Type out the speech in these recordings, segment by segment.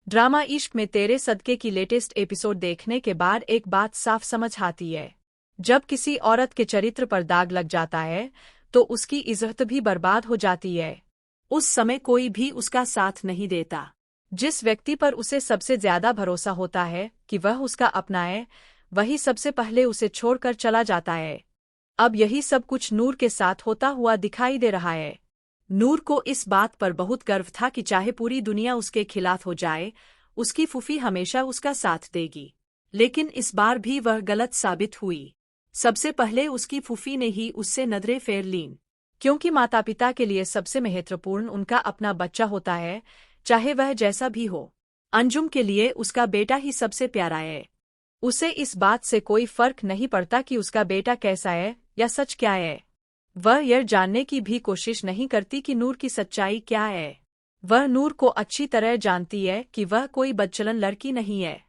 Drama इश्क में तेरे सदके की लेटेस्ट एपिसोड देखने के बाद एक बात साफ समझ आती है। जब किसी औरत के चरित्र पर दाग लग जाता है तो उसकी इज्जत भी बर्बाद हो जाती है। उस समय कोई भी उसका साथ नहीं देता। जिस व्यक्ति पर उसे सबसे ज्यादा भरोसा होता है कि वह उसका अपना है, वही सबसे पहले उसे छोड़कर चला जाता है। अब यही सब कुछ नूर के साथ होता हुआ दिखाई दे रहा है। नूर को इस बात पर बहुत गर्व था कि चाहे पूरी दुनिया उसके खिलाफ हो जाए, उसकी फूफी हमेशा उसका साथ देगी। लेकिन इस बार भी वह गलत साबित हुई। सबसे पहले उसकी फूफी ने ही उससे नजरें फेर लीं, क्योंकि माता पिता के लिए सबसे महत्वपूर्ण उनका अपना बच्चा होता है, चाहे वह जैसा भी हो। अंजुम के लिए उसका बेटा ही सबसे प्यारा है। उसे इस बात से कोई फर्क नहीं पड़ता कि उसका बेटा कैसा है या सच क्या है। वह यह जानने की भी कोशिश नहीं करती कि नूर की सच्चाई क्या है। वह नूर को अच्छी तरह जानती है कि वह कोई बदचलन लड़की नहीं है।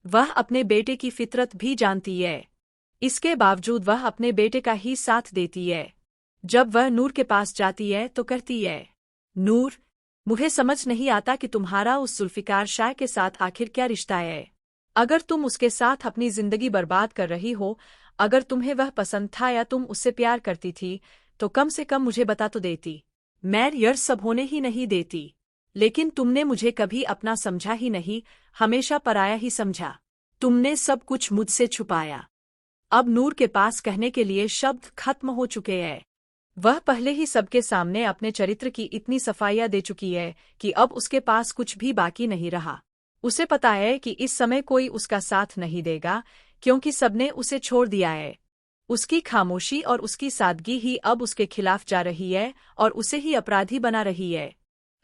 वह अपने बेटे की फितरत भी जानती है। इसके बावजूद वह अपने बेटे का ही साथ देती है। जब वह नूर के पास जाती है तो कहती है, नूर, मुझे समझ नहीं आता कि तुम्हारा उस जुल्फिकार शाह के साथ आखिर क्या रिश्ता है। अगर तुम उसके साथ अपनी जिंदगी बर्बाद कर रही हो, अगर तुम्हें वह पसंद था या तुम उससे प्यार करती थी, तो कम से कम मुझे बता तो देती। मैं यह सब होने ही नहीं देती। लेकिन तुमने मुझे कभी अपना समझा ही नहीं, हमेशा पराया ही समझा। तुमने सब कुछ मुझसे छुपाया। अब नूर के पास कहने के लिए शब्द खत्म हो चुके हैं। वह पहले ही सबके सामने अपने चरित्र की इतनी सफाइयां दे चुकी है कि अब उसके पास कुछ भी बाकी नहीं रहा। उसे पता है कि इस समय कोई उसका साथ नहीं देगा, क्योंकि सबने उसे छोड़ दिया है। उसकी खामोशी और उसकी सादगी ही अब उसके खिलाफ जा रही है और उसे ही अपराधी बना रही है।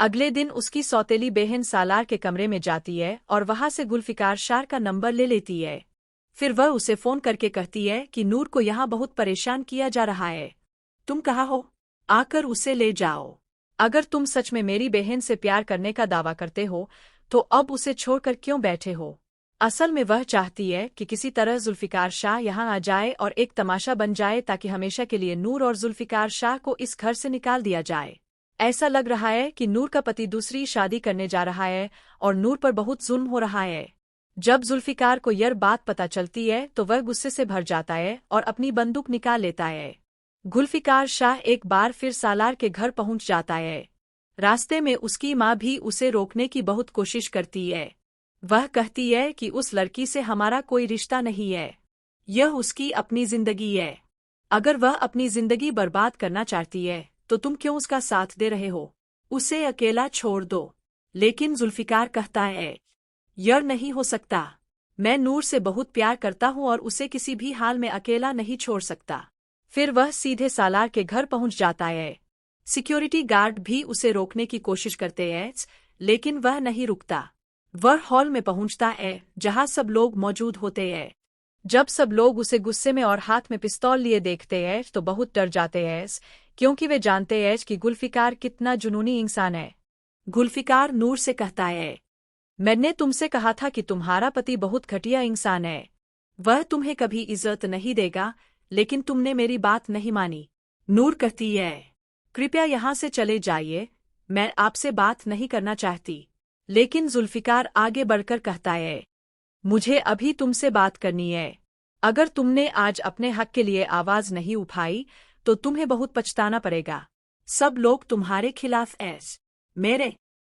अगले दिन उसकी सौतेली बहन सालार के कमरे में जाती है और वहां से जुल्फिकार शाह का नंबर ले लेती है। फिर वह उसे फोन करके कहती है कि नूर को यहाँ बहुत परेशान किया जा रहा है। तुम कहाँ हो? आकर उसे ले जाओ। अगर तुम सच में मेरी बहन से प्यार करने का दावा करते हो, तो अब उसे छोड़कर क्यों बैठे हो? असल में वह चाहती है कि किसी तरह जुल्फिकार शाह यहाँ आ जाए और एक तमाशा बन जाए, ताकि हमेशा के लिए नूर और जुल्फिकार शाह को इस घर से निकाल दिया जाए। ऐसा लग रहा है कि नूर का पति दूसरी शादी करने जा रहा है और नूर पर बहुत जुल्म हो रहा है। जब जुल्फिकार को यह बात पता चलती है तो वह गुस्से से भर जाता है और अपनी बंदूक निकाल लेता है। जुल्फिकार शाह एक बार फिर सालार के घर पहुंच जाता है। रास्ते में उसकी माँ भी उसे रोकने की बहुत कोशिश करती है। वह कहती है कि उस लड़की से हमारा कोई रिश्ता नहीं है। यह उसकी अपनी जिंदगी है। अगर वह अपनी जिंदगी बर्बाद करना चाहती है तो तुम क्यों उसका साथ दे रहे हो? उसे अकेला छोड़ दो। लेकिन जुल्फिकार कहता है, यह नहीं हो सकता। मैं नूर से बहुत प्यार करता हूँ और उसे किसी भी हाल में अकेला नहीं छोड़ सकता। फिर वह सीधे सालार के घर पहुंच जाता है। सिक्योरिटी गार्ड भी उसे रोकने की कोशिश करते हैं, लेकिन वह नहीं रुकता। वह हॉल में पहुंचता है जहां सब लोग मौजूद होते हैं। जब सब लोग उसे गुस्से में और हाथ में पिस्तौल लिए देखते हैं तो बहुत डर जाते हैं, क्योंकि वे जानते हैं कि जुल्फिकार कितना जुनूनी इंसान है। जुल्फिकार नूर से कहता है, मैंने तुमसे कहा था कि तुम्हारा पति बहुत घटिया इंसान है। वह तुम्हें कभी इज्जत नहीं देगा, लेकिन तुमने मेरी बात नहीं मानी। नूर कहती है, कृपया यहाँ से चले जाइए, मैं आपसे बात नहीं करना चाहती। लेकिन जुल्फिकार आगे बढ़कर कहता है, मुझे अभी तुमसे बात करनी है। अगर तुमने आज अपने हक के लिए आवाज नहीं उठाई तो तुम्हें बहुत पछताना पड़ेगा। सब लोग तुम्हारे खिलाफ हैं। मेरे